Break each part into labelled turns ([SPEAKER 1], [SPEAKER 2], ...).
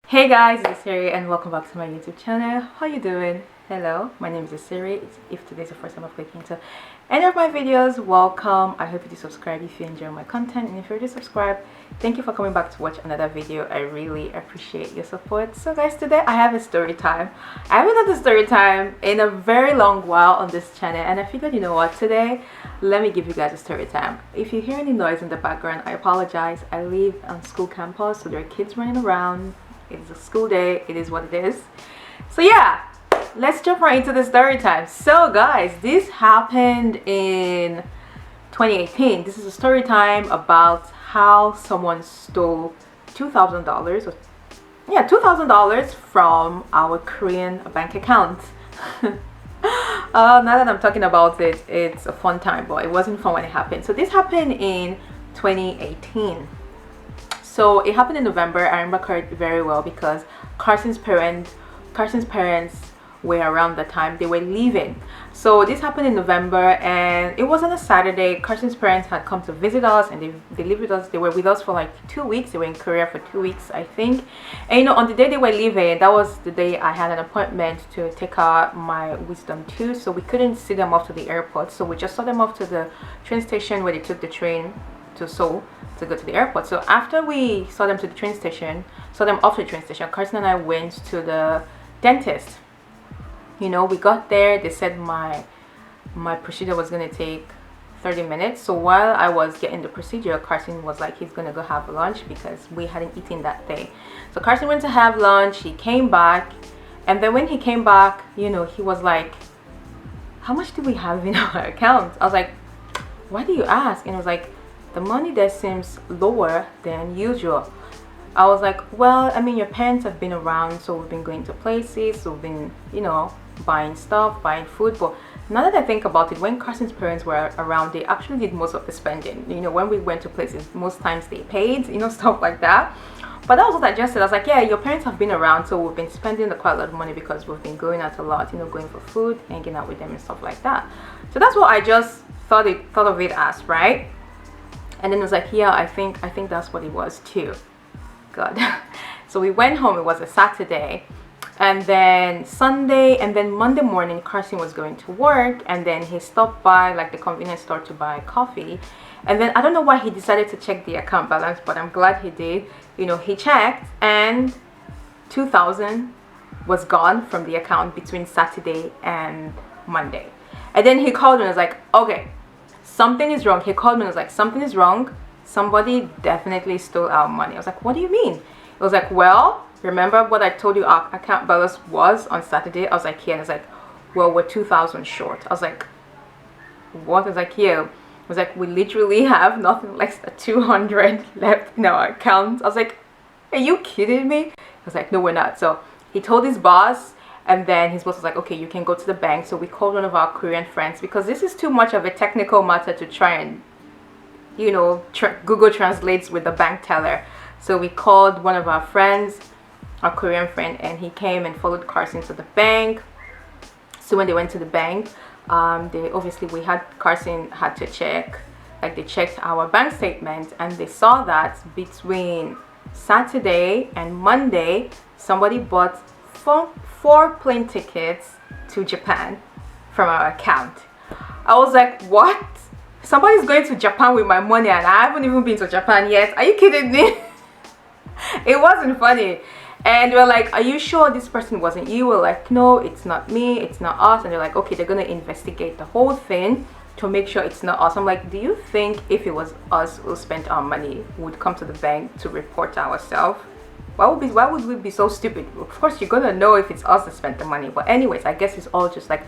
[SPEAKER 1] Hey guys, it's Esiri and welcome back to my YouTube channel. How you doing? Hello, my name is Esiri. If today's the first time of clicking to any of my videos, welcome. I hope you do subscribe if you enjoy my content, and if you already subscribed, thank you for coming back to watch another video. I really appreciate your support. So guys, today I have a story time. I haven't done a story time in a very long while on this channel, and I figured, you know what, today let me give you guys a story time. If you hear any noise in the background, I apologize. I live on school campus, so there are kids running around. It's a school day. It is what it is. So yeah, let's jump right into the story time. So guys, this happened in 2018. This is a story time about how someone stole $2,000. Yeah, $2,000 from our Korean bank account. Now that I'm talking about it, it's a fun time, but it wasn't fun when it happened. So this happened in 2018. So it happened in November. I remember it very well because Carson's parents were around the time. They were leaving. So this happened in November, and it was on a Saturday. Carson's parents had come to visit us, and they lived with us. They were with us for like 2 weeks. They were in Korea for 2 weeks, I think. And you know, on the day they were leaving, that was the day I had an appointment to take out my wisdom tooth. So we couldn't see them off to the airport. So we just saw them off to the train station where they took the train to Seoul to go to the airport. So after we saw them off to the train station, Carson and I went to the dentist. You know, we got there. They said my procedure was gonna take 30 minutes. So while I was getting the procedure, Carson was like, he's gonna go have lunch because we hadn't eaten that day. So Carson went to have lunch. He came back, and then when he came back, you know, he was like, how much do we have in our account? I was like, why do you ask? And he was like, the money there seems lower than usual. I was like, well, I mean, your parents have been around, so we've been going to places, so we've been, you know, buying stuff, buying food. But now that I think about it, when Carson's parents were around, they actually did most of the spending. You know, when we went to places, most times they paid, you know, stuff like that. But that was what I just said. I was like, yeah, your parents have been around, so we've been spending quite a lot of money because we've been going out a lot, you know, going for food, hanging out with them and stuff like that. So that's what I just thought of it as, right? And then it was like, yeah, I think that's what it was too. God. So we went home. It was a Saturday, and then Sunday, and then Monday morning Carson was going to work, and then he stopped by like the convenience store to buy coffee. And then I don't know why he decided to check the account balance, but I'm glad he did. You know, he checked, and 2,000 was gone from the account between Saturday and Monday. And then he called me and was like, okay, something is wrong. He called me and was like, something is wrong. Somebody definitely stole our money. I was like, what do you mean? It was like, well, remember what I told you our account balance was on Saturday? I was like, yeah. And it's like, well, we're 2,000 short. I was like, what? I was like, yeah. I was like, we literally have nothing less than 200 left in our account. I was like, are you kidding me? I was like, no, we're not. So he told his boss, and then his boss was like, okay, you can go to the bank. So we called one of our Korean friends, because this is too much of a technical matter to try and, you know, Google translates with the bank teller. So we called one of our friends, our Korean friend, and he came and followed Carson to the bank. So when they went to the bank, Carson had to check, like they checked our bank statement, and they saw that between Saturday and Monday, somebody bought four plane tickets to Japan from our account. I was like, what? Somebody's going to Japan with my money, and I haven't even been to Japan yet. Are you kidding me? It wasn't funny. And they were like, are you sure this person wasn't you? We're like, no, it's not me, it's not us. And they're like, okay, they're gonna investigate the whole thing to make sure it's not us. I'm like, do you think if it was us who spent our money, we'd come to the bank to report ourselves? Why would we be so stupid? Of course you're gonna know if it's us that spent the money. But anyways, I guess it's all just like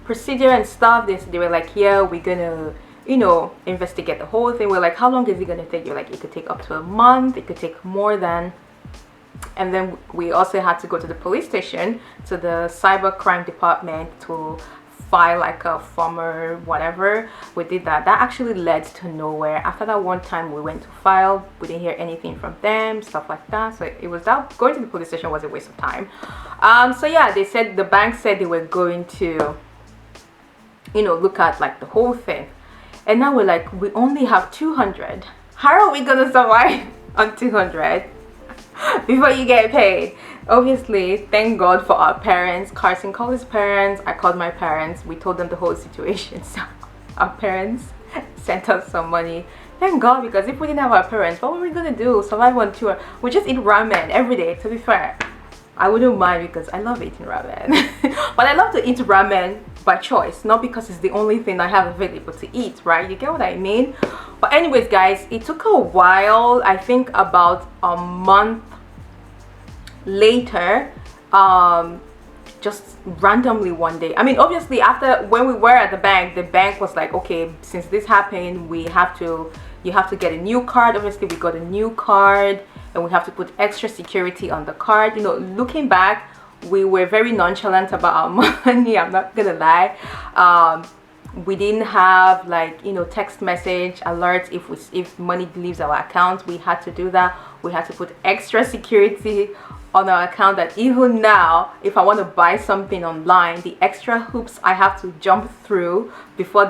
[SPEAKER 1] procedure and stuff. They were like, yeah, we're gonna, you know, investigate the whole thing. We're like, how long is it gonna take? You're like, it could take up to a month, it could take more than. And then we also had to go to the police station, to the cyber crime department, to file like a form or whatever. We did that. That actually led to nowhere. After that one time we went to file, we didn't hear anything from them, stuff like that. So it was that going to the police station was a waste of time. So yeah, they said, the bank said they were going to, you know, look at like the whole thing. And now we're like, we only have 200. How are we gonna survive on 200? before you get paid. Obviously, thank God for our parents. Carson called his parents, I called my parents, we told them the whole situation. So our parents sent us some money. Thank God, because if we didn't have our parents, what were we gonna do? Survive on tour? We just eat ramen every day. To be fair, I wouldn't mind because I love eating ramen. But I love to eat ramen by choice, not because it's the only thing I have available to eat, right? You get what I mean? But anyways, guys, it took a while. I think about a month later, just randomly one day, I mean, obviously after, when we were at the bank was like, okay, since this happened, you have to get a new card. Obviously we got a new card, and we have to put extra security on the card. You know, looking back, we were very nonchalant about our money, I'm not gonna lie. We didn't have, like, you know, text message alerts if money leaves our account. We had to do that. We had to put extra security on our account, that even now, if I want to buy something online, the extra hoops I have to jump through before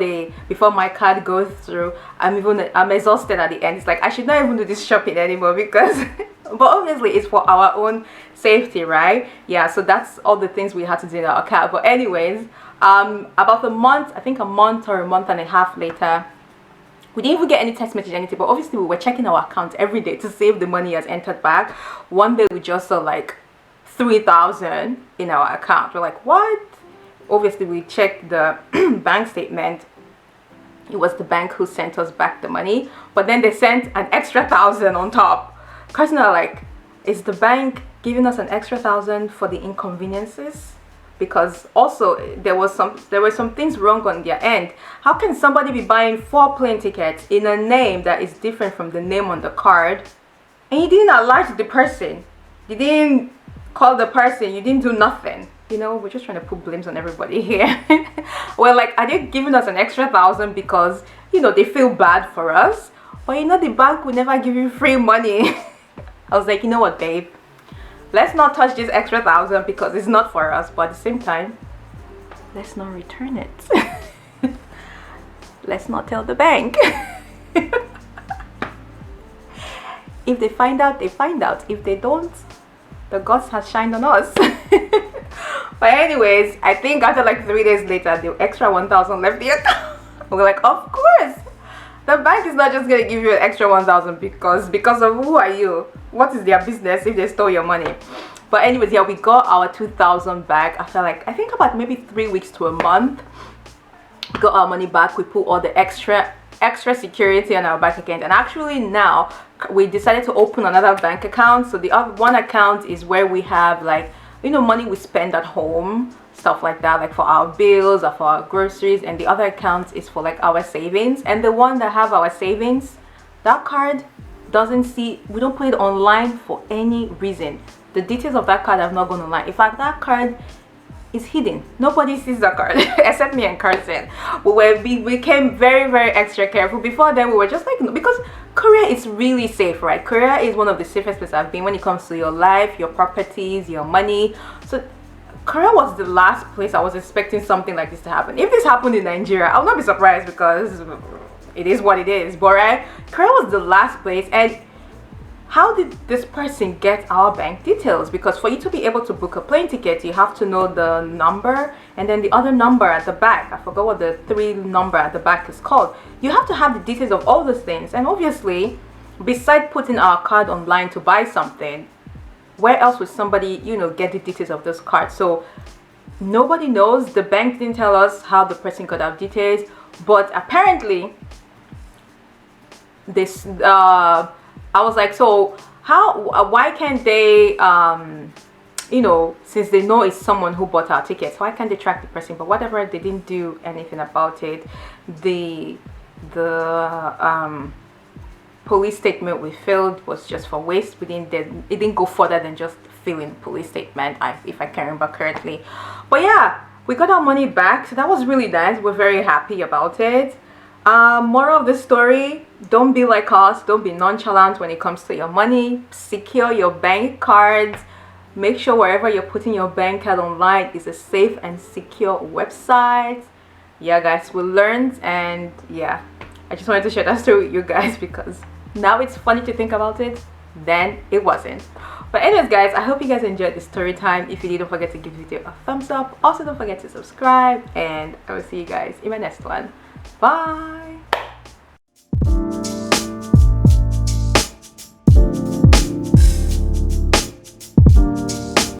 [SPEAKER 1] my card goes through, I'm exhausted at the end. It's like I should not even do this shopping anymore, because but obviously it's for our own safety, right? Yeah, so that's all the things we had to do in our account. But anyways, about a month, I think a month or a month and a half later, we didn't even get any text message, anything, but obviously we were checking our account every day to see if the money has entered back. One day we just saw like 3,000 in our account. We're like, what? Obviously we checked the bank statement. It was the bank who sent us back the money, but then they sent an extra 1,000 on top. Carson and I are like, is the bank giving us an extra 1,000 for the inconveniences? Because also there were some things wrong on their end. How can somebody be buying 4 plane tickets in a name that is different from the name on the card, and you didn't alert the person, you didn't call the person, you didn't do nothing? You know, we're just trying to put blames on everybody here. Well, like, are they giving us an extra 1,000 because, you know, they feel bad for us? But you know, the bank will never give you free money. I was like, you know what, babe, let's not touch this extra 1,000 because it's not for us, but at the same time, let's not return it. Let's not tell the bank. If they find out, they find out. If they don't, the gods has shined on us. But anyways, I think after like 3 days later, the extra 1,000 left the account. We're like, of course, the bank is not just gonna give you an extra 1,000 because of who are you? What is their business if they stole your money? But anyways, yeah, we got our 2,000 back after, like, I think about maybe 3 weeks to a month. We got our money back. We put all the extra security on our bank account, and actually now we decided to open another bank account. So the other one account is where we have, like, you know, money we spend at home, stuff like that, like for our bills or for our groceries, and the other account is for like our savings. And the one that have our savings, that card doesn't see, we don't put it online for any reason. The details of that card have not gone online. In fact, that card is hidden. Nobody sees that card except me and Carson. We became very, very extra careful. Before then, we were just like, because Korea is really safe, right? Korea is one of the safest places I've been when it comes to your life, your properties, your money. So Korea was the last place I was expecting something like this to happen. If this happened in Nigeria, I'll not be surprised because it is what it is. But right, Korea was the last place. And how did this person get our bank details? Because for you to be able to book a plane ticket, you have to know the number and then the other number at the back. I forgot what the 3 number at the back is called. You have to have the details of all those things. And obviously, besides putting our card online to buy something, where else would somebody, you know, get the details of this card? So nobody knows. The bank didn't tell us how the person got our details, but apparently this I was like, so how, why can't they, you know, since they know it's someone who bought our tickets, why can't they track the person? But whatever, they didn't do anything about it. The police statement we filled was just for waste. It didn't go further than just filling police statement, if I can remember correctly. But yeah, we got our money back, so that was really nice. We're very happy about it. Moral of the story, don't be like us. Don't be nonchalant when it comes to your money. Secure your bank cards. Make sure wherever you're putting your bank card online is a safe and secure website. Yeah guys, we learned, and yeah, I just wanted to share that story with you guys because now it's funny to think about it, then it wasn't. But anyways guys, I hope you guys enjoyed the story time. If you did, don't forget to give the video a thumbs up. Also don't forget to subscribe, and I will see you guys in my next one. Bye.